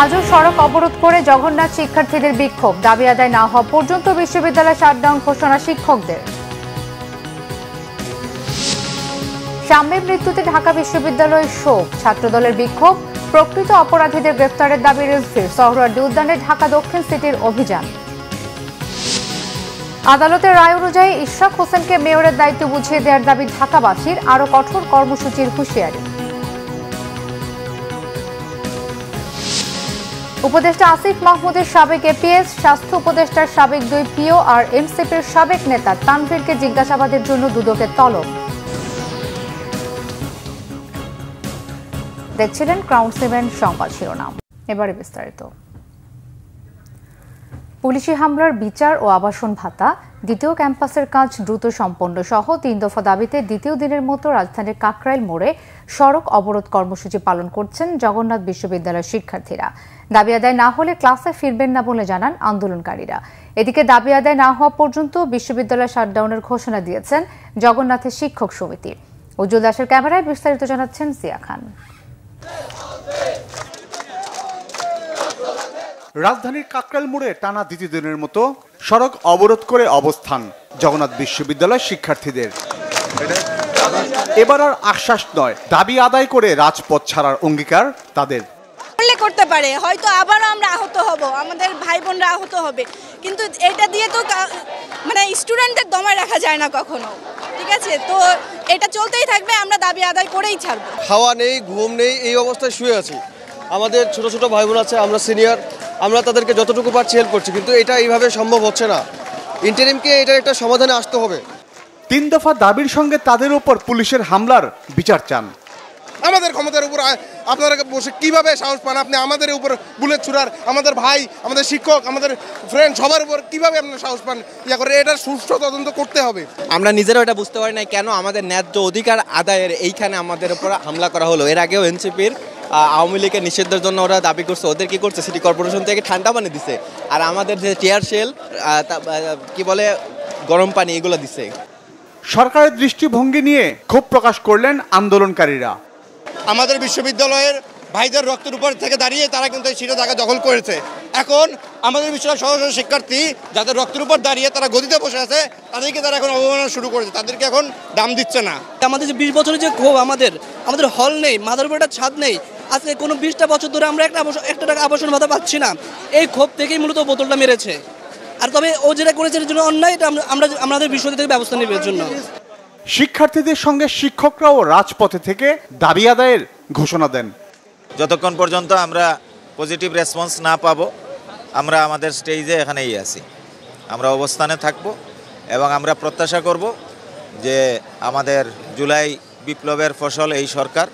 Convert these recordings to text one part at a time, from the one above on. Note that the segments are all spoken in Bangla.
আজও সড়ক অবরোধ করে জগন্নাথ শিক্ষার্থীদের বিক্ষোভ, দাবি আদায় না হওয়া পর্যন্ত বিশ্ববিদ্যালয় শাটডাউন ঘোষণা শিক্ষকদের। শাম্মীর মৃত্যুতে ঢাকা বিশ্ববিদ্যালয়ের শোক, ছাত্রদলের বিক্ষোভ, প্রকৃত অপরাধীদের গ্রেফতারের দাবি রিজভির, সোহরাওয়ার্দী উদ্যানে ঢাকা দক্ষিণ সিটির অভিযান। আদালতের রায় অনুযায়ী ইশরাক হোসেনকে মেয়রের দায়িত্ব বুঝিয়ে দেওয়ার দাবি ঢাকাবাসীর, আরও কঠোর কর্মসূচির হুঁশিয়ারি। উপদেষ্টা আসিফ মাহমুদের সাবেক এপিএস, স্বাস্থ্য উপদেষ্টার সাবেক 2 পিও আর এনসিপির সাবেক নেতা তানভীরকে জিজ্ঞাসাবাদের জন্য দুদকের তলব। দেখছিলেন ক্রাউন 7 সংবাদ শিরোনাম, এবারে বিস্তারিত। পুলিশি হামলার বিচার ও আবাসন ভাতা, দ্বিতীয় ক্যাম্পাসের কাজ দ্রুত সম্পন্ন সহ 3 দফা দাবিতে দ্বিতীয় দিনের মতো রাজধানীর কাকরাইল মোড়ে সড়ক অবরোধ কর্মসূচি পালন করছেন জগন্নাথ বিশ্ববিদ্যালয়ের শিক্ষার্থীরা। দাবি আদায় না হলে ক্লাসে ফিরবেন না বলে জানান আন্দোলনকারীরা। এদিকে দাবি আদায় না হওয়া পর্যন্ত বিশ্ববিদ্যালয় শাটডাউনের ঘোষণা দিয়েছেন জগন্নাথের শিক্ষক সমিতি। উজ্জ্বল দাসের ক্যামেরায় বিস্তারিত জানাচ্ছেন জিয়া খান। রাজধানীর কাকরাইল মোড়ে টানা দ্বিতীয় দিনের মতো সড়ক অবরোধ করে অবস্থান জগন্নাথ বিশ্ববিদ্যালয়ের শিক্ষার্থীদের। এবার আর আশ্বাস নয়, দাবি আদায় করে রাজপথ ছাড়ার অঙ্গীকার তাদের। করতে পারে, হয়তো আবারও আমরা আহত হব, আমাদের ভাই বোনরা আহত হবে, কিন্তু এটা দিয়ে তো মানে স্টুডেন্টদের দমায় রাখা যায় না কখনো। ঠিক আছে, তো এটা চলতেই থাকবে, আমরা দাবি আদায় করেই ছাড়বো। খাওয়া নেই, ঘুম নেই, এই অবস্থায় শুয়ে আছি। আমাদের ছোট ছোট ভাই বোন আছে, আমরা সিনিয়র, আমরা তাদেরকে যতটুকু পারছি হেল্প করছি, কিন্তু এটা এইভাবে সম্ভব হচ্ছে না। ইন্টারিমকে এটা একটা সমাধানে আসতে হবে। 3 দফা দাবির সঙ্গে তাদের উপর পুলিশের হামলার বিচার চান। আমাদের ক্ষমতার উপর আপনারা বসে কিভাবে সাহস পান? আপনি আমাদের উপর বুলেট ছুড়ার, আমাদের ভাই, আমাদের শিক্ষক, আমাদের ফ্রেন্ড, সবার উপর কিভাবে আপনারা সাহস পান? ইয়া করে এটার সুষ্ঠু তদন্ত করতে হবে। আমরা নিজেরাও এটা বুঝতে পারি না কেন আমাদের ন্যায্য অধিকার আদায়ের এইখানে আমাদের উপর হামলা করা হলো। এর আগেও এনসিপির আওয়ামী লীগের নিষেধের জন্য ওরা দাবি করছে, ওদের কি করছে, সিটি কর্পোরেশন থেকে ঠান্ডা পানি দিছে, আর আমাদের যে টিয়ার শেল কি বলে গরম পানি এগুলো দিছে। সরকারের দৃষ্টিভঙ্গি নিয়ে ক্ষোভ প্রকাশ করলেন আন্দোলনকারীরা। আমাদের বিশ্ববিদ্যালয়ের ভাইদের রক্তের উপর থেকে দাঁড়িয়ে তারা কিন্তু এই সিটের জায়গা দখল করেছে। এখন আমাদের বিশ্ববিদ্যালয়ের শত শত শিক্ষার্থী যাদের রক্তের উপর দাঁড়িয়ে তারা গদিতে বসে আছে, তাদেরকে তারা এখন অবমাননা শুরু করেছে, তাদেরকে এখন দাম দিচ্ছে না। আমাদের যে 20 বছরের যে ক্ষোভ, আমাদের হল নেই, মাথার উপর একটা ছাদ নেই, আজকে কোনো 20টা বছর ধরে আমরা একটা টাকা আবাসন ভাতা পাচ্ছি না। এই ক্ষোভ থেকেই মূলত বোতলটা মেরেছে। আর তবে ও যেটা করেছে এর জন্য অন্যায়, এটা আমাদের বিশ্ববিদ্যালয় থেকে ব্যবস্থা নেবে এর জন্য। শিক্ষার্থীদের সঙ্গে শিক্ষকরাও রাজপথে থেকে দাবি আদায়ের ঘোষণা দেন। যতক্ষণ পর্যন্ত আমরা পজিটিভ রেসপন্স না পাবো, আমরা আমাদের স্টেজে এখানেই আছি, আমরা অবস্থানে থাকব এবং আমরা প্রত্যাশা করব যে আমাদের জুলাই বিপ্লবের ফসল এই সরকার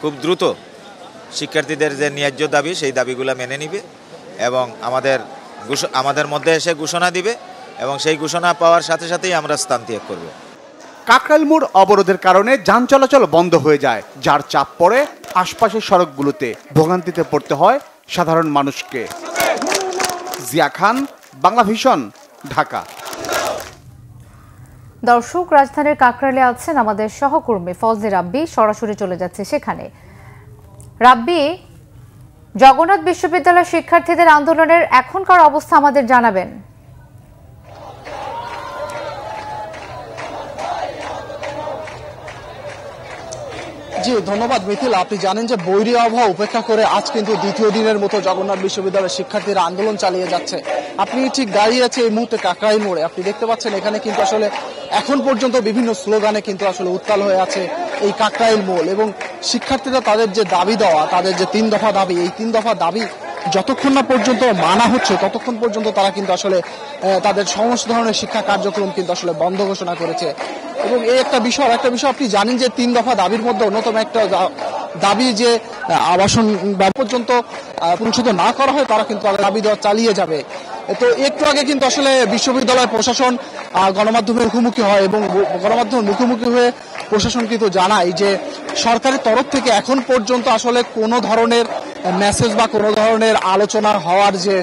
খুব দ্রুত শিক্ষার্থীদের যে ন্যায্য দাবি সেই দাবিগুলো মেনে নিবে এবং আমাদের মধ্যে এসে ঘোষণা দিবে এবং সেই ঘোষণা পাওয়ার সাথে সাথেই আমরা স্থান ত্যাগ করব। কাকরাইল মোড় অবরোধের কারণে যান চলাচল বন্ধ হয়ে যায়, যার চাপ পড়ে আশপাশের সড়কগুলোতে। ভোগান্তিতে পড়তে হয় সাধারণ মানুষকে। জিয়া খান, বাংলা ভিশন, ঢাকা। দর্শক, রাজধানীর কাকরাইলে আছেন আমাদের সহকর্মী ফজলে রাব্বি, সরাসরি চলে যাচ্ছে সেখানে। রাব্বি, জগন্নাথ বিশ্ববিদ্যালয়ের শিক্ষার্থীদের আন্দোলনের এখনকার অবস্থা আমাদের জানাবেন। জি ধন্যবাদ মিথিল। আপনি জানেন যে বৈরী আবহাওয়া উপেক্ষা করে আজ কিন্তু দ্বিতীয় দিনের মতো জগন্নাথ বিশ্ববিদ্যালয়ের শিক্ষার্থীরা আন্দোলন চালিয়ে যাচ্ছে। আপনি ঠিক দাঁড়িয়ে আছে এই মুহূর্তে কাকরাইল মোড়ে, আপনি দেখতে পাচ্ছেন এখানে কিন্তু আসলে এখন পর্যন্ত বিভিন্ন স্লোগানে কিন্তু আসলে উত্তাল হয়ে আছে এই কাকরাইল মোড়। এবং শিক্ষার্থীরা তাদের যে দাবি দেওয়া, তাদের যে 3 দফা দাবি, এই 3 দফা দাবি যতক্ষণ না পর্যন্ত মানা হচ্ছে ততক্ষণ পর্যন্ত তারা কিন্তু আসলে তাদের সমস্ত ধরনের শিক্ষা কার্যক্রম কিন্তু আসলে বন্ধ ঘোষণা করেছে। এবং এই একটা বিষয় আপনি জানেন যে 3 দফা দাবির মধ্যে অন্যতম একটা দাবি যে আবাসন পর্যন্ত পরিশোধ না করা হয় তারা কিন্তু দাবি দেওয়া চালিয়ে যাবে। তো একটু আগে কিন্তু আসলে বিশ্ববিদ্যালয় প্রশাসন গণমাধ্যমের মুখোমুখি হয় এবং গণমাধ্যমের মুখোমুখি হয়ে প্রশাসন কিন্তু জানায় যে সরকারের তরফ থেকে এখন পর্যন্ত আসলে কোনো ধরনের মেসেজ বা কোনো ধরনের আলোচনা হওয়ার যে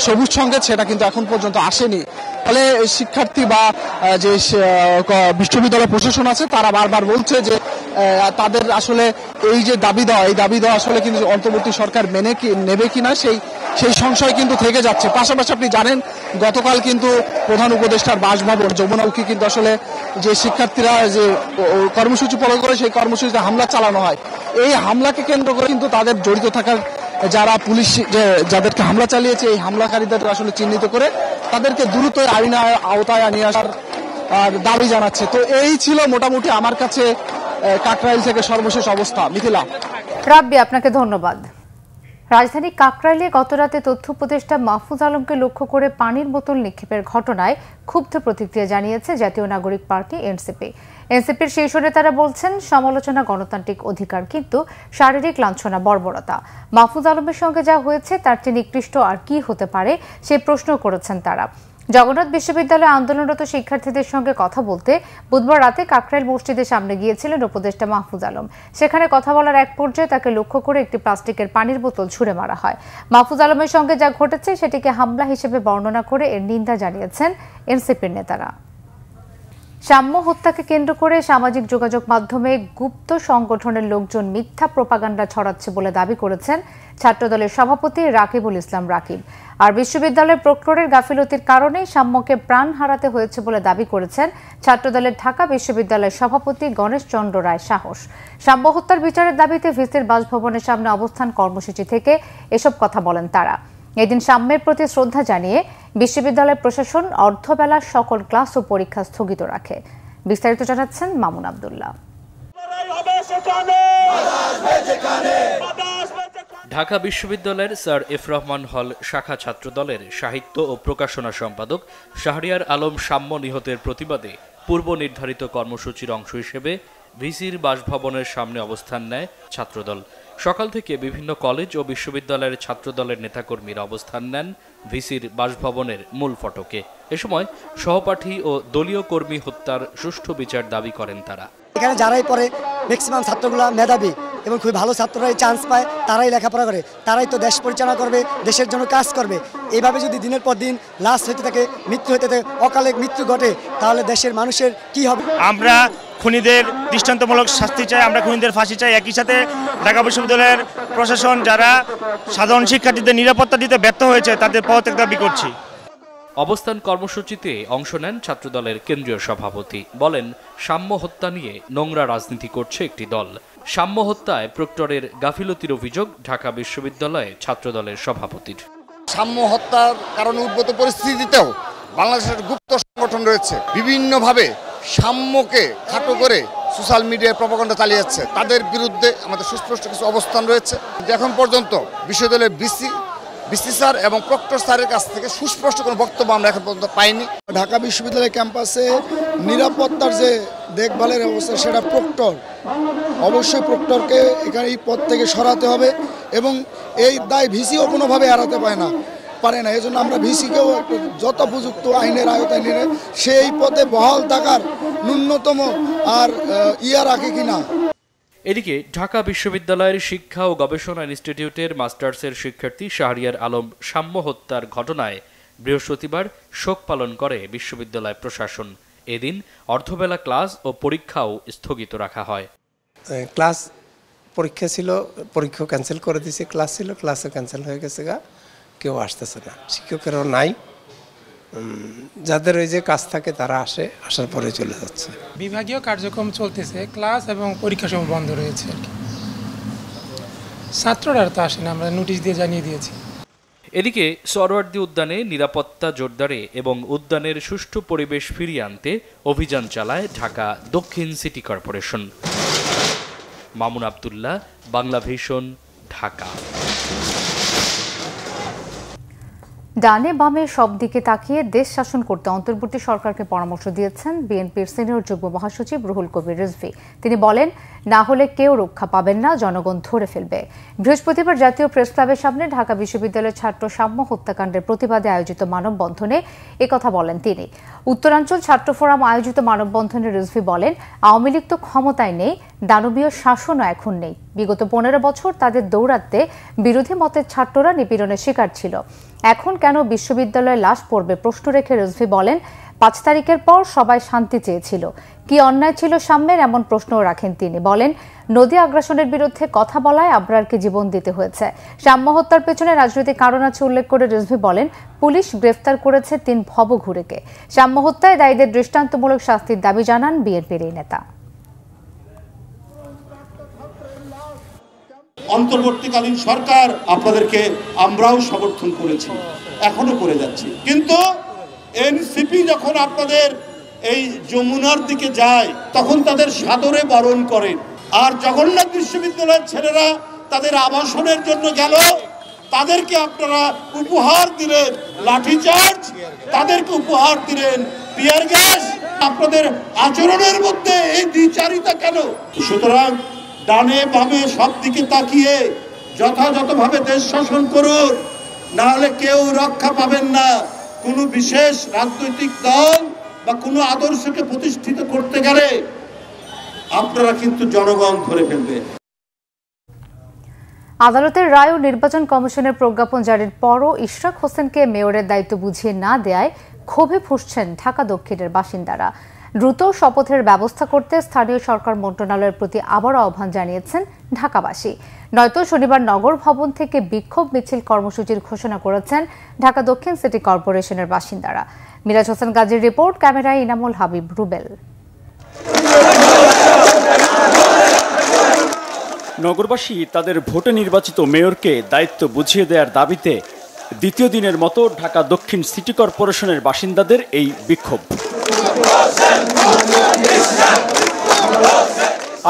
সবুজ সংকেত সেটা কিন্তু এখন পর্যন্ত আসেনি। ফলে শিক্ষার্থী বা যে বিশ্ববিদ্যালয় প্রশাসন আছে তারা বারবার বলছে যে তাদের আসলে এই যে দাবি দেওয়া, এই দাবি দেওয়া আসলে কিন্তু অন্তর্বর্তী সরকার মেনে নেবে কিনা সেই সংশয় কিন্তু থেকে যাচ্ছে। পাশাপাশি আপনি জানেন গতকাল কিন্তু প্রধান উপদেষ্টার বাসভবন যমুনামুখী কিন্তু আসলে যে শিক্ষার্থীরা যে কর্মসূচি পালন করে সেই কর্মসূচিতে হামলা চালানো হয়। এই হামলাকে কেন্দ্র করে কিন্তু তাদের জড়িত থাকার যারা পুলিশ যাদেরকে হামলা চালিয়েছে এই হামলাকারীদের আসলে চিহ্নিত করে তাদেরকে দ্রুত আইনের আওতায় নিয়ে আসার দাবি জানাচ্ছে। তো এই ছিল মোটামুটি আমার কাছে কাকরাইল থেকে সর্বশেষ অবস্থা। মিথিলা। রাব্বি, আপনাকে ধন্যবাদ। রাজধানী কাকরাইলে গতরাতে তথ্য উপদেষ্টা মাহফুজ আলমকে লক্ষ্য করে পানির বোতল নিক্ষেপের ঘটনায় ক্ষুব্ধ প্রতিক্রিয়া জানিয়েছে জাতীয় নাগরিক পার্টি এনসিপি। এনসিপির শীর্ষ নেতারা বলছেন, সমালোচনা গণতান্ত্রিক অধিকার, কিন্তু শারীরিক লাঞ্ছনা বর্বরতা। মাহফুজ আলমের সঙ্গে যা হয়েছে তার চেয়ে নিকৃষ্ট আর কি হতে পারে সে প্রশ্ন করেছেন তারা। জগন্নাথ বিশ্ববিদ্যালয়ে আন্দোলনরত শিক্ষার্থীদের সঙ্গে কথা বলতে বুধবার রাতে কাকরাইল মসজিদের সামনে গিয়েছিলেন উপদেষ্টা মাহফুজ আলম। সেখানে কথা বলার এক পর্যায়ে তাকে লক্ষ্য করে একটি প্লাস্টিকের পানির বোতল ছুড়ে মারা হয়। মাহফুজ আলমের সঙ্গে যা ঘটেছে সেটিকে হামলা হিসেবে বর্ণনা করে এর নিন্দা জানিয়েছেন এনসিপির নেতারা। সাম্য হত্যাকে কেন্দ্র করে সামাজিক যোগাযোগ মাধ্যমে গুপ্ত সংগঠনের লোকজন মিথ্যা প্রোপাগান্ডা ছড়াচ্ছে বলে দাবি করেছেন ছাত্রদলের সভাপতি রাকিবুল ইসলাম রাকিব। আর বিশ্ববিদ্যালয়ের প্রক্টরের গাফিলতির কারণে সাম্যকে প্রাণ হারাতে হয়েছে বলে দাবি করেছেন ছাত্রদলের ঢাকা বিশ্ববিদ্যালয়ের সভাপতি গণেশ চন্দ্র রায় সাহস। সাম্য হত্যার বিচারের দাবিতে ভিসির বাসভবনের সামনে অবস্থান কর্মসূচি থেকে এসব কথা বলেন তারা। এদিন সাম্যের প্রতি শ্রদ্ধা জানিয়ে বিশ্ববিদ্যালয় প্রশাসন অর্ধবেলা সকল ক্লাস ও পরীক্ষা স্থগিত রাখে। বিস্তারিত জানাচ্ছেন মামুন আব্দুল্লাহ। ঢাকা বিশ্ববিদ্যালয়ের স্যার এফ রহমান হল শাখা ছাত্রদলের সাহিত্য ও প্রকাশনা সম্পাদক শাহরিয়ার আলম সাম্য নিহতের প্রতিবাদে পূর্ব নির্ধারিত কর্মসূচির অংশ হিসেবে ভিসির বাসভবনের সামনে অবস্থান নেয় ছাত্রদল। সকাল থেকে বিভিন্ন কলেজ ও বিশ্ববিদ্যালয়ের ছাত্রদলের নেতাকর্মীরা অবস্থান নেন ভিসির বাসভবনের মূল ফটকে। এ সময় সহপাঠী ও দলীয় কর্মী হত্যার সুষ্ঠু বিচার দাবি করেন তারা। এখানে যারাই পড়ে ম্যাক্সিমাম ছাত্রগুলা মেধাবী এবং খুবই ভালো ছাত্ররাই চান্স পায়, তারাই লেখাপড়া করে, তারাই তো দেশ পরিচালনা করবে, দেশের জন্য কাজ করবে। এইভাবে যদি দিনের পর দিন লাশ হইতে থাকে, মৃত্যু হইতে থাকে, অকালে মৃত্যু ঘটে, তাহলে দেশের মানুষের কি হবে? আমরা খুনিদের দৃষ্টান্তমূলক শাস্তি চাই, আমরা খুনিদের ফাঁসি চাই। একই সাথে ঢাকা বিশ্ববিদ্যালয়ের প্রশাসন যারা সাধারণ শিক্ষার্থীদের নিরাপত্তা দিতে ব্যর্থ হয়েছে তাদের পদত্যাগ দাবি করছি। অবস্থান কর্মসূচিতে অংশ নেন ছাত্রদলের কেন্দ্রীয় সভাপতি। বলেন, সাম্য হত্যা নিয়ে নোংরা রাজনীতি করছে একটি দল। সাম্য হত্যায় প্রক্টরের গাফিলতির অভিযোগ ঢাকা বিশ্ববিদ্যালয়ে ছাত্রদলের সভাপতির। সাম্য হত্যার কারণে উদ্ভূত পরিস্থিতিতেও বাংলাদেশের গুপ্ত সংগঠন রয়েছে, বিভিন্নভাবে সাম্যকে খাটো করে সোশ্যাল মিডিয়ায় প্রপাগান্ডা চালিয়ে যাচ্ছে। তাদের বিরুদ্ধে আমাদের সুস্পষ্ট কিছু অবস্থান রয়েছে। এখন পর্যন্ত বিশ্ববিদ্যালয়ের বিসি স্যার এবং প্রক্টর স্যারের কাছ থেকে সুস্পষ্ট কোনো বক্তব্য আমরা এখন পর্যন্ত পাইনি। ঢাকা বিশ্ববিদ্যালয় ক্যাম্পাসে নিরাপত্তার যে দেখভালের অবস্থা সেটা প্রক্টর, অবশ্যই প্রক্টরকে এখানে এই পদ থেকে সরাতে হবে এবং এই দায় ভিসিও কোনোভাবে এড়াতে পারে না। এজন্য আমরা ভিসিকেও যথোপযুক্ত আইনের আওতায় নিয়ে সেই পদে বহাল থাকার ন্যূনতম আর রাখে কিনা। এদিকে ঢাকা বিশ্ববিদ্যালয়ের শিক্ষা ও গবেষণা ইনস্টিটিউটের মাস্টার্সের শিক্ষার্থী শাহরিয়ার আলম সাম্য হত্যার ঘটনায় বৃহস্পতিবার শোক পালন করে বিশ্ববিদ্যালয় প্রশাসন। এদিন অর্ধবেলা ক্লাস ও পরীক্ষাও স্থগিত রাখা হয়। ক্লাস পরীক্ষা ছিল, পরীক্ষা ক্যান্সেল করে দিয়েছে, ক্লাস ছিল, ক্লাসও ক্যান্সেল হয়ে গেছে, কেউ আসতেছে না, শিক্ষকেরও নাই। যাদের ওই যে কাজ থাকে তারা আসার পরে চলে যাচ্ছে। বিভাগীয় কার্যক্রম চলতেছে, ক্লাস এবং পরীক্ষা সময় বন্ধ রয়েছে আর কি। ছাত্ররা তো আসে না, আমরা নোটিশ দিয়ে জানিয়ে দিয়েছি। এদিকে সরওয়ার্দী উদ্যানে নিরাপত্তা জোরদারে এবং উদ্যানের সুষ্ঠু পরিবেশ ফিরিয়ে আনতে অভিযান চালায় ঢাকা দক্ষিণ city corporation. Mamun Abdullah, Bangla vision, Dhaka. ডানে বামে সব দিকে তাকিয়ে দেশ শাসন করতে অন্তর্বর্তী সরকারকে পরামর্শ দিয়েছেন বিএনপির সিনিয়র যুগ্ম মহাসচিব রুহুল কবির রিজভী। তিনি বলেন, না হলে কেউ রক্ষা পাবেন না, জনগণ ধরে ফেলবে। বৃহস্পতিবার জাতীয় প্রেস ক্লাবের সামনে ঢাকা বিশ্ববিদ্যালয়ের ছাত্র সাম্য হত্যাকাণ্ডের প্রতিবাদে আয়োজিত মানববন্ধনে একথা বলেন তিনি। উত্তরাঞ্চল ছাত্র ফোরাম আয়োজিত মানববন্ধনে রিজভী বলেন, আওয়ামী লীগ তো ক্ষমতায় নেই, দানবীয় শাসনও এখন নেই। বিগত 15 বছর তাদের দৌরাত্মে বিরোধী মতের ছাত্ররা নিপীড়নের শিকার ছিল। এখন কেন বিশ্ববিদ্যালয়ে লাশ পড়বে প্রশ্ন রেখে রিজভী বলেন, 5 তারিখের পর সবাই শান্তি চেয়েছিল, কি অন্যায় ছিল সাম্যের এমন প্রশ্নও রাখেন তিনি। বলেন, নদী আগ্রাসনের বিরুদ্ধে কথা বলায় আবরারকে জীবন দিতে হয়েছে। সাম্য হত্যার পেছনে রাজনৈতিক কারণ আছে উল্লেখ করে রিজভী বলেন, পুলিশ গ্রেফতার করেছে 3 ভবঘুরেকে। সাম্য হত্যায় দায়ীদের দৃষ্টান্তমূলক শাস্তির দাবি জানান বিএনপির এই নেতা। অন্তর্বর্তীকালীন সরকার আপনাদেরকে আমরাও সমর্থন করেছি, এখনো করে যাচ্ছি, কিন্তু এনসিপি যখন আপনাদের এই যমুনার দিকে যায় তখন তাদের সাদরে বরণ করেন। আর জগন্নাথ বিশ্ববিদ্যালয়ের ছেলেরা তাদের আবাসনের জন্য গেল, তাদেরকে আপনারা উপহার দিলেন লাঠিচার্জ, তাদেরকে উপহার দিলেন টিয়ার গ্যাস। আপনাদের আচরণের মধ্যে এই দ্বিচারিতা কেন? সুতরাং ডানে বামে সব দিকে তাকিয়ে যথাযথভাবে দেশ শাসন করুন, না হলে কেউ রক্ষা পাবেন না। কোনো বিশেষ রাজনৈতিক দল বা কোনো আদর্শকে প্রতিষ্ঠিত করতে গেলে আপনারা কিন্তু জনগণ ধরে ফেলবে। আদালতের রায় ও নির্বাচন কমিশনের প্রজ্ঞাপন জারির পরও ইশরাক হোসেনকে মেয়রের দায়িত্ব বুঝিয়ে না দেয়ায় ক্ষোভে ফুঁসছেন ঢাকা দক্ষিণের বাসিন্দারা। দ্রুত শপথের ব্যবস্থা করতে স্থানীয় সরকার মন্ত্রণালয়ের প্রতি আবারও আহ্বান জানিয়েছেন ঢাকাবাসী। নয়তো শনিবার নগর ভবন থেকে বিক্ষোভ মিছিল কর্মসূচির ঘোষণা করেছেন ঢাকা দক্ষিণ সিটি কর্পোরেশনের বাসিন্দারা। মিরাজ হোসেন গাজীর রিপোর্ট, ক্যামেরায় ইনামুল হাবিব রুবেল। নগরবাসী তাদের ভোটে নির্বাচিত মেয়রকে দায়িত্ব বুঝিয়ে দেওয়ার দাবিতে দ্বিতীয় দিনের মতো ঢাকা দক্ষিণ সিটি কর্পোরেশনের বাসিন্দাদের এই বিক্ষোভ।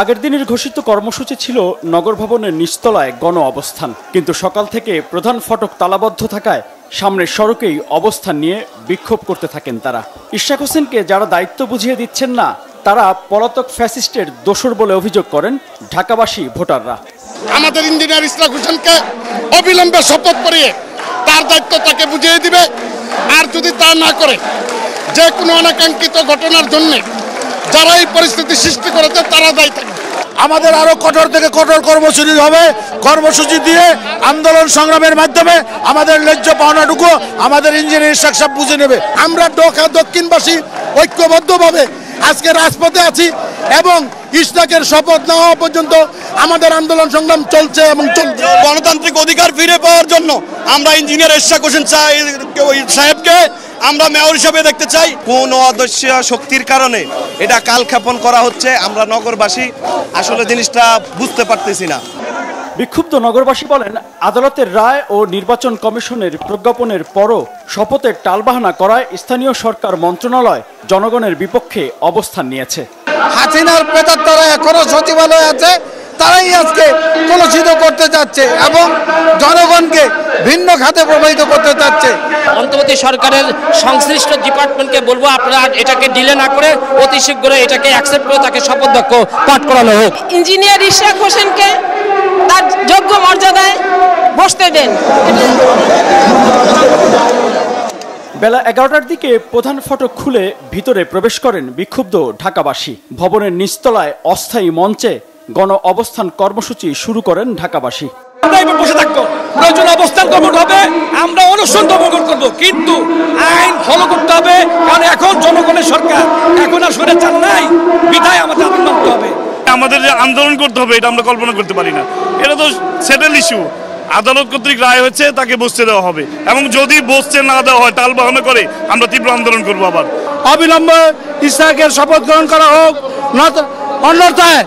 আগের দিনের ঘোষিত কর্মসূচি ছিল নগর ভবনের নিচতলায় গণ অবস্থান, কিন্তু সকাল থেকে প্রধান ফটক তালাবদ্ধ থাকায় সামনের সড়কেই অবস্থান নিয়ে বিক্ষোভ করতে থাকেন তারা। ইশরাক হোসেনকে যারা দায়িত্ব বুঝিয়ে দিচ্ছেন না, তারা পলাতক ফ্যাসিস্টের দোসর বলে অভিযোগ করেন ঢাকাবাসী ভোটাররা। আমাদের ইঞ্জিনিয়ার ইশরাক হোসেনকে অবিলম্বে শপথ করিয়ে তার দায়িত্ব তাকে বুঝিয়ে দিবে, আর যদি তা না করে যে কোনো অনাকাঙ্ক্ষিত ঘটনার জন্য যারা এই পরিস্থিতি সৃষ্টি করেছে তারা দায়ী থাকবে। আমাদের আরো কঠোর থেকে কঠোর কর্মসূচি হবে। কর্মসূচি দিয়ে আন্দোলন সংগ্রামের মাধ্যমে আমাদের ন্যায্য পাওনাটুকু আমাদের ইঞ্জিনিয়ার ইশরাক সাহেব বুঝে নেবে। আমরা ঢাকা দক্ষিণবাসী ঐক্যবদ্ধভাবে আজকে রাজপথে আছি এবং ইশরাকের শপথ না হওয়া পর্যন্ত আমাদের আন্দোলন সংগ্রাম চলছে এবং চলছে। গণতান্ত্রিক অধিকার ফিরে পাওয়ার জন্য আমরা ইঞ্জিনিয়ার ইশরাক হোসেন সাহেবকে আমরা মেয়র হিসেবে দেখতে চাই। কোন অদৃশ্য শক্তির কারণে এটা কালক্ষেপণ করা হচ্ছে, আমরা নগরবাসী আসলে জিনিসটা বুঝতে পারতেছি না। বিক্ষুব্ধ নগরবাসী বলেন, আদালতের রায় ও নির্বাচন কমিশনের প্রজ্ঞাপনের পরও শপথের টালবাহানা করায় স্থানীয় সরকার মন্ত্রণালয় জনগণের বিপক্ষে অবস্থান নিয়েছে। হাসিনার প্রেতাত্মারা এখনো সচিবালয়ে আছে, তারাই আজকে কলুষিত করতে চাচ্ছে এবং জনগণকে ভিন্ন খাতে প্রবাহিত করতে চাচ্ছে। অন্তর্বর্তী সরকারের সংশ্লিষ্ট ডিপার্টমেন্টকে বলবো, আপনারা এটাকে ডিলে না করে অতি শীঘ্র এটাকে অ্যাকসেপ্ট করে তাকে শপথ বাক্য পাঠ করানো হোক। ইঞ্জিনিয়ার ইশরাক হোসেনকে তার যোগ্য মর্যাদায় বসতে দেন। বেলা 11টার দিকে প্রধান ফটক খুলে ভিতরে প্রবেশ করেন বিক্ষুব্ধ ঢাকাবাসী। ভবনের নিচতলায় অস্থায়ী মঞ্চে গণ অবস্থান কর্মসূচি শুরু করেন ঢাকাবাসী। আমরা এবার বসে থাকবো, প্রয়োজন অবস্থান কর্মঠ হবে, আমরা অনশন দমন করবো, কিন্তু আইন ফলো করতে হবে, কারণ এখন জনগণের সরকার, এখন আর স্বৈরাচার নাই, বিধায় আমাদের আইন মানতে হবে। আমাদের যে আন্দোলন করতে হবে এটা আমরা কল্পনা করতে পারি না, এটা তো সেটেল ইস্যু। আদালত কর্তৃক রায় হচ্ছে, তাকে বসতে দেওয়া হবে, এবং যদি বসতে না দেওয়া হয় টালবাহানা করে আমরা তীব্র আন্দোলন করবো। আবার অবিলম্বে ইশরাকের শপথ গ্রহণ করা হোক, অন্যথায়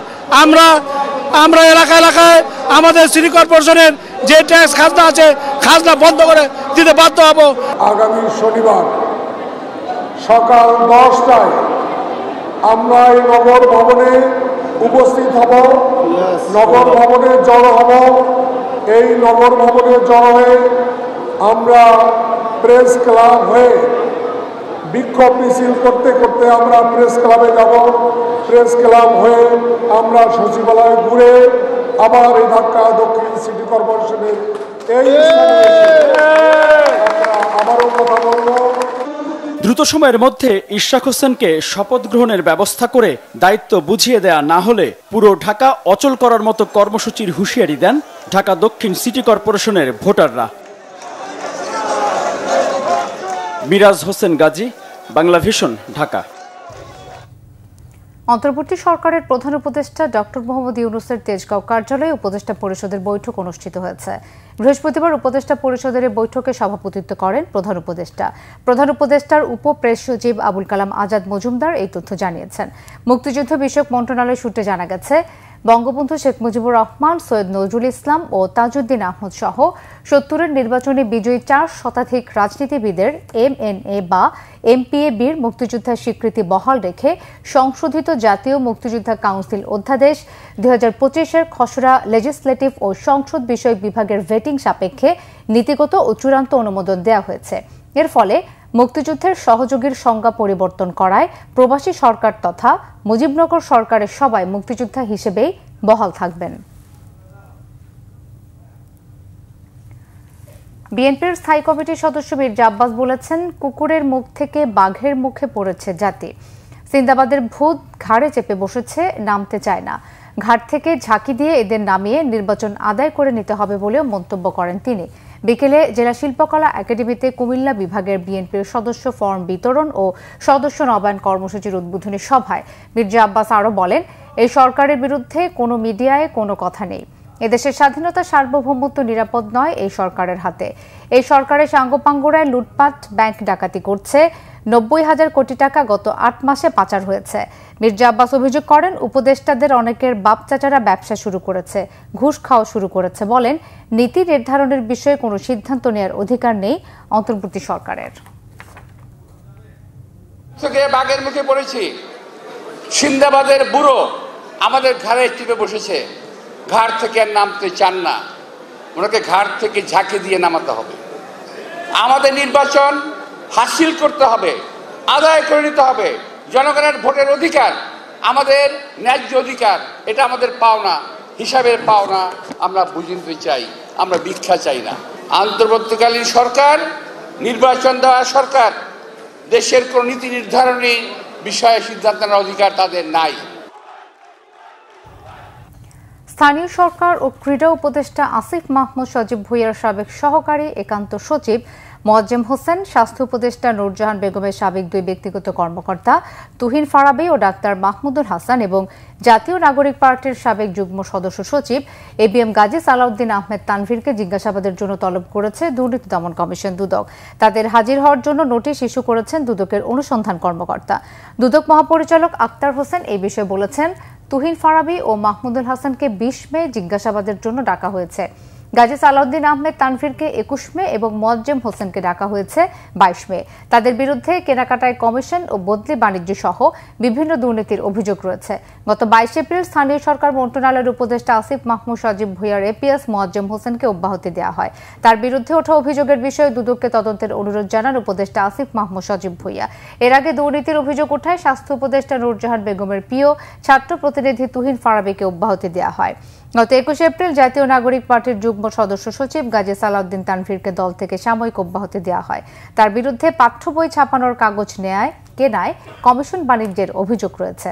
আমরা এলাকায় এলাকায় আমাদের সিটি কর্পোরেশনের যে ট্যাক্স খাজনা আছে, খাজনা বন্ধ করে দিতে বাধ্য হব। আগামী শনিবার সকাল 10টায় আমরা এই নগর ভবনে উপস্থিত হব, নগর ভবনে জড়ো হব। এই নগর ভবনে জড়ো হয়ে আমরা প্রেস ক্লাব হয়ে বিক্ষোভ মিছিল করতে করতে আমরা প্রেস ক্লাবে যাব। প্রেস ক্লাব হয়ে আমরা সচিবালয় ঘুরে আবার এই ঢাকা দক্ষিণ সিটি কর্পোরেশনের এই আবারও কথা বলবো। দ্রুত সময়ের মধ্যে ইশরাক হোসেনকে শপথ গ্রহণের ব্যবস্থা করে দায়িত্ব বুঝিয়ে দেয়া না হলে পুরো ঢাকা অচল করার মতো কর্মসূচির হুঁশিয়ারি দেন ঢাকা দক্ষিণ সিটি কর্পোরেশনের ভোটাররা। মিরাজ হোসেন গাজী, বাংলা ভিশন, ঢাকা। অন্তর্বর্তী সরকারের প্রধান উপদেষ্টা ডক্টর মোহাম্মদ ইউনূসের তেজগাঁও কার্যালয়ে উপদেষ্টা পরিষদের বৈঠক অনুষ্ঠিত হয়েছে। বৃহস্পতিবার উপদেষ্টা পরিষদের বৈঠকে সভাপতিত্ব করেন প্রধান উপদেষ্টা। প্রধান উপদেষ্টার উপ প্রেস সচিব আবুল কালাম আজাদ মজুমদার এই তথ্য জানিয়েছেন। মুক্তিযুদ্ধ বিষয়ক মন্ত্রণালয় সূত্রে জানা গেছে, বঙ্গবন্ধু শেখ মুজিবুর রহমান, সৈয়দ নজরুল ইসলাম ও তাজউদ্দিন আহমদ সহ ৭০-এর নির্বাচনে বিজয়ী ৪ শতাধিক রাজনীতিবিদের MNA বা MPA-বির মুক্তিযোদ্ধার স্বীকৃতি বহাল রেখে সংশোধিত জাতীয় মুক্তিযোদ্ধা কাউন্সিল অধ্যাদেশ ২০২৫-এর খসড়া লেজিসলেটিভ ও সংসদ বিষয়ক বিভাগের ভেটিং সাপেক্ষে নীতিগত ও চূড়ান্ত অনুমোদন দেওয়া হয়েছে। এর ফলে মুক্তিযুদ্ধের সহযোগীর সংজ্ঞা পরিবর্তন করায় প্রবাসী সরকার তথা মুজিবনগর সরকারের সবাই মুক্তিযোদ্ধা হিসেবেই বহাল থাকবেন। বিএনপির স্থায়ী কমিটির সদস্য মির্জা আব্বাস বলেছেন, কুকুরের মুখ থেকে বাঘের মুখে পড়েছে জাতি। সিন্দাবাদের ভূত ঘাড়ে চেপে বসেছে, নামতে চায় না। ঘাট থেকে ঝাঁকি দিয়ে এদের নামিয়ে নির্বাচন আদায় করে নিতে হবে বলেও মন্তব্য করেন তিনি। বিকেলে জেলা শিল্পকলা একাডেমিতে কুমিল্লা বিভাগের বিএনপির সদস্য ফর্ম বিতরণ ও সদস্য নবায়ন কর্মসূচির উদ্বোধনী সভায় মির্জা আব্বাস আরও বলেন, এই সরকারের বিরুদ্ধে কোনো মিডিয়ায় কোনো কথা নেই। এদেশের স্বাধীনতা, সার্বভৌমত্ব নিরাপদ নয় এই সরকারের হাতে। এই সরকারের সাঙ্গপাঙ্গরায় লুটপাট, ব্যাংক ডাকাতি করছে। ৯০,০০০ কোটি টাকা গত ৮ মাসে পাচার হয়েছে। মির্জা আব্বাস অভিযোগ করেন, উপদেষ্টাদের অনেকের বাপ চাচারা ব্যবসা শুরু করেছে, ঘুষ খাওয়া শুরু করেছে। বলেন, নীতি নির্ধারণের বিষয়ে কোনো সিদ্ধান্ত নেওয়ার অধিকার নেই অন্তর্বর্তী সরকারের। বাঘের মুখে পড়েছি। সিন্দাবাদের বুড়ো আমাদের ঘাড়ে চেপে বসেছে, ঘাড় থেকে আর নামতে চান না। ওনাকে ঘাড় থেকে ঝাঁকি দিয়ে নামাতে হবে। আমাদের নির্বাচন হাসিল করতে হবে, আদায় করে নিতে হবে। জনগণের ভোটের অধিকার আমাদের ন্যায্য অধিকার, এটা আমাদের পাওনা, হিসাবের পাওনা। আমরা বুঝে নিতে চাই, আমরা ভিক্ষা চাই না। অন্তর্বর্তীকালীন সরকার নির্বাচন দেওয়া সরকার, দেশের কোন নীতি নির্ধারণী বিষয়ে সিদ্ধান্ত নেওয়ার অধিকার তাদের নাই। স্থানীয় সরকার ও ক্রীড়া উপদেষ্টা আসিফ মাহমুদ সজীব ভুঁইয়ার সাবেক সহকারী একান্ত সচিব মোয়াজ্জেম হোসেন, স্বাস্থ্য উপদেষ্টা নূরজাহান বেগমের সাবেক 2 ব্যক্তিগত কর্মকর্তা তুহিন ফারাবী ও ডাক্তার মাহমুদুল হাসান এবং জাতীয় নাগরিক পার্টির সাবেক যুগ্ম সদস্য সচিব ABM গাজী সালাউদ্দিন আহমেদ তানভীরকে জিজ্ঞাসাবাদের জন্য তলব করেছে দুর্নীতি দমন কমিশন দুদক। তাদের হাজির হওয়ার জন্য নোটিশ ইস্যু করেছেন দুদকের অনুসন্ধান কর্মকর্তা। দুদক মহাপরিচালক আক্তার হোসেন এই বিষয়ে বলেছেন, তুহিন ফারাবী ও মাহমুদুল হাসানকে 20 মে জিজ্ঞাসাবাদের জন্য ডাকা হয়েছে। গাজী সালাউদ্দিন আহমেদ তানভীরকে 21 মে এবং মোয়াজ্জেম হোসেনকে ডাকা হয়েছে 22 মে। তাদের বিরুদ্ধে কেনাকাটায় কমিশন ও বদলি বাণিজ্য সহ বিভিন্ন দুর্নীতির অভিযোগ রয়েছে। গত 22 এপ্রিল স্থানীয় সরকার মন্ত্রণালয়ের উপদেষ্টা আসিফ মাহমুদ সজীব ভুঁইয়ার APS মোয়াজ্জেম হোসেনকে অব্যাহতি দেওয়া হয়। তার বিরুদ্ধে ওঠা অভিযোগের বিষয়ে দুদককে তদন্তের অনুরোধ জানান উপদেষ্টা আসিফ মাহমুদ সজীব ভুঁইয়া। এর আগে দুর্নীতির অভিযোগ ওঠায় স্বাস্থ্য উপদেষ্টা নূরজাহান বেগমের প্রিয় ছাত্র প্রতিনিধি তুহিন ফারাবীকে অব্যাহতি দেওয়া হয়। গত 21 এপ্রিল জাতীয় নাগরিক পার্টির যুগ্ম সদস্য সচিব গাজী সালাউদ্দিন তানভীরকে দল থেকে সাময়িক অব্যাহতি দেওয়া হয়। তার বিরুদ্ধে পাঠ্য বই ছাপানোর কাগজ কেনায় কমিশন বাণিজ্যের অভিযোগ রয়েছে।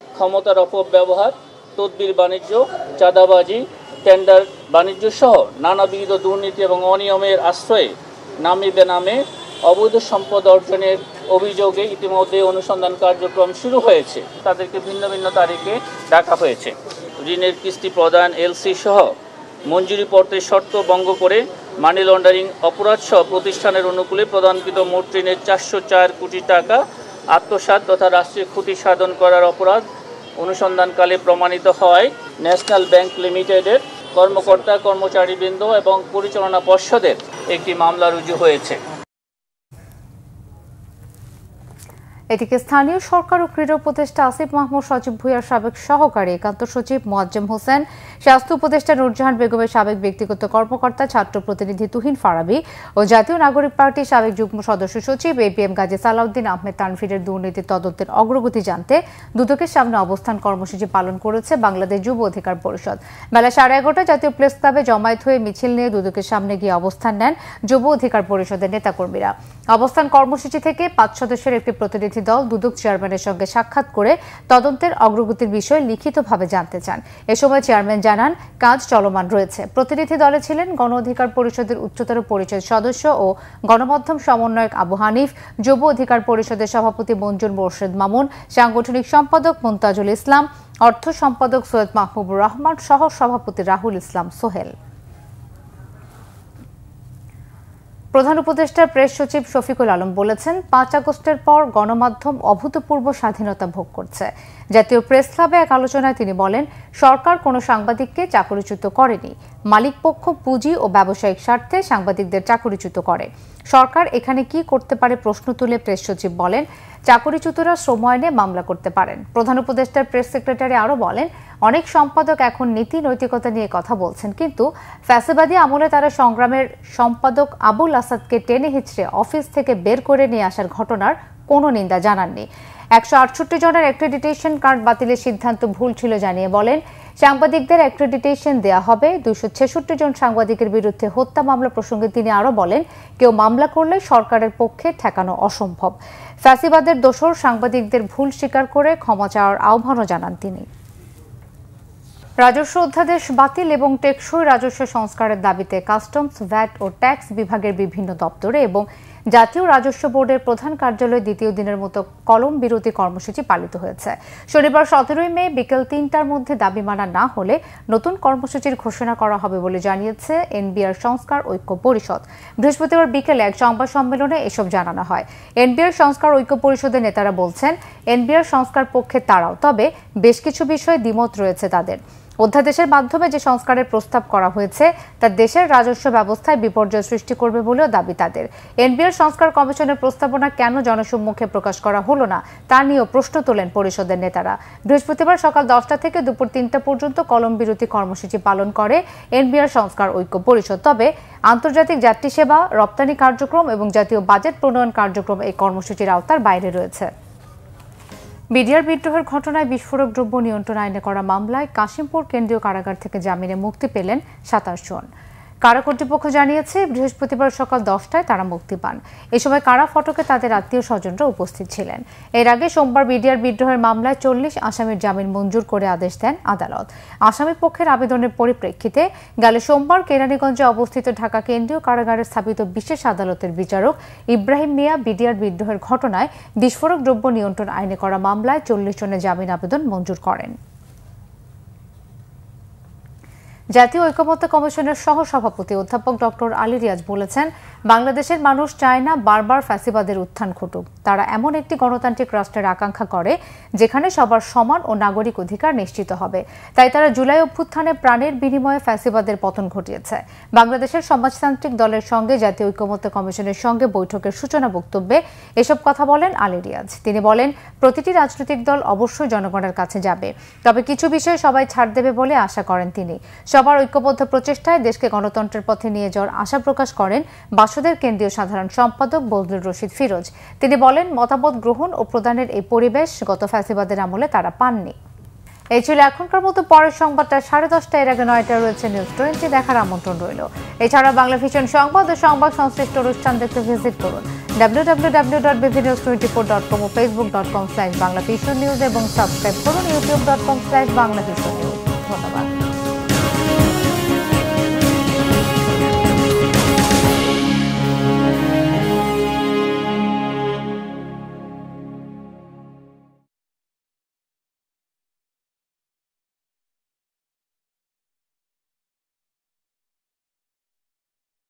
ক্ষমতার অপব্যবহার, তদবির বাণিজ্য, চাঁদাবাজি, টেন্ডার বাণিজ্য সহ নানাবিধ দুর্নীতি এবং অনিয়মের আশ্রয়ে নামে বেনামে অবৈধ সম্পদ অর্জনের অভিযোগে ইতিমধ্যে অনুসন্ধান কার্যক্রম শুরু হয়েছে। তাদেরকে ভিন্ন ভিন্ন তারিখে ডাকা হয়েছে। ঋণের কিস্তি প্রদান, LC সহ মঞ্জুরি পত্রের শর্ত ভঙ্গ করে মানি লন্ডারিং অপরাধ সহ প্রতিষ্ঠানের অনুকূলে প্রদানকৃত মোট ঋণের 404 কোটি টাকা আত্মসাৎ তথা রাষ্ট্রীয় ক্ষতি সাধন করার অপরাধ অনুসন্ধানকালে প্রমাণিত হওয়ায় ন্যাশনাল ব্যাংক লিমিটেডের কর্মকর্তা, কর্মচারীবৃন্দ এবং পরিচালনা পর্ষদের একটি মামলা রুজু হয়েছে। এদিকে স্থানীয় সরকার ও ক্রীড়া উপদেষ্টা আসিফ মাহমুদ সজীব ভুঁইয়ার সাবেক সহকারী একান্ত সচিব মোয়াজ্জেম হোসেন, স্বাস্থ্য উপদেষ্টা নূরজাহান বেগমের সাবেক ব্যক্তিগত কর্মকর্তা ছাত্র প্রতিনিধি তুহিন ফারাবী ও জাতীয় নাগরিক পার্টির সাবেক যুগ্ম সদস্য সচিব ABM গাজী সালাউদ্দিন আহমেদ তানভীরের দুর্নীতি তদন্তের অগ্রগতি জানতে দুদকের সামনে অবস্থান কর্মসূচি পালন করেছে বাংলাদেশ যুব অধিকার পরিষদ। বেলা 11:30 জাতীয় প্রেস ক্লাবে জমায়েত হয়ে মিছিল নিয়ে দুদকের সামনে গিয়ে অবস্থান নেন যুব অধিকার পরিষদের নেতাকর্মীরা। অবস্থান কর্মসূচি থেকে 5 সদস্যের একটি প্রতিনিধি দল দুদক চেয়ারম্যানের সঙ্গে সাক্ষাৎ করে তদন্তের অগ্রগতির বিষয়ে লিখিতভাবে জানতে চান। এ সময় চেয়ারম্যান জানান, কাজ চলমান রয়েছে। প্রতিনিধি দলে ছিলেন গণ অধিকার পরিষদের উচ্চতর পরিষদ সদস্য ও গণমাধ্যম সমন্বয়ক আবু হানিফ, যুব অধিকার পরিষদের সভাপতি মঞ্জুর মোর্শেদ মামুন, সাংগঠনিক সম্পাদক মুনতাজুল ইসলাম, অর্থ সম্পাদক সৈয়দ মাহবুবুর রহমান সহ সভাপতি রাহুল ইসলাম সোহেল। প্রধান উপদেষ্টার প্রেস সচিব শফিকুল আলম বলেছেন, ৫ আগস্টের পর গণমাধ্যম অভূতপূর্ব স্বাধীনতা ভোগ করছে। জাতীয় প্রেস ক্লাবে এক আলোচনায় তিনি বলেন, সরকার কোনো সাংবাদিককে চাকরিচ্যুত করেনি। মালিকপক্ষ পুঁজি ও ব্যবসায়িক স্বার্থে সাংবাদিকদের চাকরিচ্যুত করে। সরকার এখানে কি করতে পারে প্রশ্ন তুলে প্রেস সচিব বলেন, চাকরিচ্যুতরা শ্রম আইনে মামলা করতে পারেন। প্রধান উপদেষ্টার প্রেস সেক্রেটারি আরও বলেন, অনেক সম্পাদক এখন নীতি নৈতিকতা নিয়ে কথা বলছেন, কিন্তু ফ্যাসিবাদী আমলে তারা সংগ্রামের সম্পাদক আবুল আসাদকে টেনে হিচড়ে অফিস থেকে বের করে নিয়ে আসার ঘটনার কোনো নিন্দা জানাননি। ১৬৮ জনের অ্যাক্রেডিটেশন কার্ড বাতিলের সিদ্ধান্ত ভুল ছিল জানিয়ে বলেন, সাংবাদিকদের অ্যাক্রেডিটেশন দেয়া হবে। ২৬৬ জন সাংবাদিকের বিরুদ্ধে হত্যা মামলা প্রসঙ্গে তিনি আরও বলেন, কেউ মামলা করলে সরকারের পক্ষে ঠেকানো অসম্ভব। ফ্যাসিবাদের দোসর সাংবাদিকদের ভুল স্বীকার করে ক্ষমা চাওয়ার আহ্বানও জানান তিনি। রাজস্ব অধ্যাদেশ বাতিল এবং টেকসই রাজস্ব সংস্কারের দাবিতে কাস্টমস, ভ্যাট ও ট্যাক্স বিভাগের বিভিন্ন দপ্তরে এবং জাতীয় রাজস্ব বোর্ডের প্রধান কার্যালয়ে দ্বিতীয় দিনের মতো কলম বিরতি কর্মসূচি পালিত হয়েছে। শনিবার ১৭ মে বিকেল ৩টার মধ্যে দাবি মানা না হলে নতুন কর্মসূচির ঘোষণা করা হবে বলে জানিয়েছে এনবিআর সংস্কার ঐক্য পরিষদ। বৃহস্পতিবার বিকেলে এক সংবাদ সম্মেলনে এসব জানানো হয়। এনবিআর সংস্কার ঐক্য পরিষদের নেতারা বলছেন, এনবিআর সংস্কার পক্ষে তারাও, তবে বেশ কিছু বিষয়ে দ্বিমত রয়েছে তাদের। অধ্যাদেশের মাধ্যমে যে সংস্কারের প্রস্তাব করা হয়েছে তা দেশের রাজস্ব ব্যবস্থায় বিপর্যয় সৃষ্টি করবে বলেও দাবি তাদের। এনবিআর সংস্কার কমিশনের প্রস্তাবনা কেন জনসম্মুখে প্রকাশ করা হলো না তা নিয়েও প্রশ্ন তোলেন পরিষদের নেতারা। বৃহস্পতিবার সকাল 10টা থেকে দুপুর 3টা পর্যন্ত কলম বিরতি কর্মসূচি পালন করে এনবিআর সংস্কার ঐক্য পরিষদ। তবে আন্তর্জাতিক যাত্রী সেবা, রপ্তানি কার্যক্রম এবং জাতীয় বাজেট প্রণয়ন কার্যক্রম এই কর্মসূচির আওতার বাইরে রয়েছে। বিডিআর বিদ্রোহের ঘটনায় বিস্ফোরক দ্রব্য নিয়ন্ত্রণ আইনে করা মামলায় কাশিমপুর কেন্দ্রীয় কারাগার থেকে জামিনে মুক্তি পেলেন ২৭ জন। কারা কর্তৃপক্ষ জানিয়েছে, বৃহস্পতিবার সকাল 10টায় তারা মুক্তি পান। এ সময় কারা ফটকে তাদের আত্মীয় স্বজনরা উপস্থিত ছিলেন। এর আগে সোমবার বিডিআর বিদ্রোহের মামলায় 40 আসামির জামিন মঞ্জুর করে আদেশ দেন আদালত। আসামি পক্ষের আবেদনের পরিপ্রেক্ষিতে গেল সোমবার কেরানীগঞ্জে অবস্থিত ঢাকা কেন্দ্রীয় কারাগারে স্থাপিত বিশেষ আদালতের বিচারক ইব্রাহিম মিয়া বিডিআর বিদ্রোহের ঘটনায় বিস্ফোরক দ্রব্য নিয়ন্ত্রণ আইনে করা মামলায় 40 জনের জামিন আবেদন মঞ্জুর করেন। জাতীয় ঐকমত্য কমিশনের সহ সভাপতি অধ্যাপক ডক্টর আলী রিয়াজ বলেছেন, বাংলাদেশের মানুষ চায় না বারবার ফ্যাসিবাদের উত্থান ঘটুক। তারা এমন একটি গণতান্ত্রিক রাষ্ট্রের আকাঙ্ক্ষা করে যেখানে সবার সমান ও নাগরিক অধিকার নিশ্চিত হবে। তাই তারা জুলাই অভ্যুত্থানে প্রাণের বিনিময়ে ফ্যাসিবাদের পতন ঘটিয়েছে। বাংলাদেশের সমাজতান্ত্রিক দলের সঙ্গে জাতীয় ঐকমত্য কমিশনের সঙ্গে বৈঠকের সূচনা বক্তব্যে এসব কথা বলেন আলী রিয়াজ। তিনি বলেন, প্রতিটি রাজনৈতিক দল অবশ্যই জনগণের কাছে যাবে, তবে কিছু বিষয়ে সবাই ছাড় দেবে বলে আশা করেন তিনি। সবার ঐক্যবদ্ধ প্রচেষ্টায় দেশকে গণতন্ত্রের পথে নিয়ে যাওয়ার আশা প্রকাশ করেন বাসদের কেন্দ্রীয় সাধারণ সম্পাদক বজলুর রশিদ ফিরোজ। তিনি বলেন, মতামত গ্রহণ ও প্রদানের এই পরিবেশ গত ফ্যাসিবাদের আমলে তারা পাননি। এই ছিল এখনকার মতো। পরের সংবাদটা 10:30 এর আগে 9টায় রয়েছে নিউজ 20 দেখার আমন্ত্রণ রইল। এছাড়া বাংলা ভিশন সংবাদ ও সংবাদ সংশ্লিষ্ট অনুষ্ঠান দেখতে ভিজিট করুন www.bvnews24.com ও facebook.com/banglavisionnews এবং সাবস্ক্রাইব করুন youtube.com/banglavisionnews। ধন্যবাদ।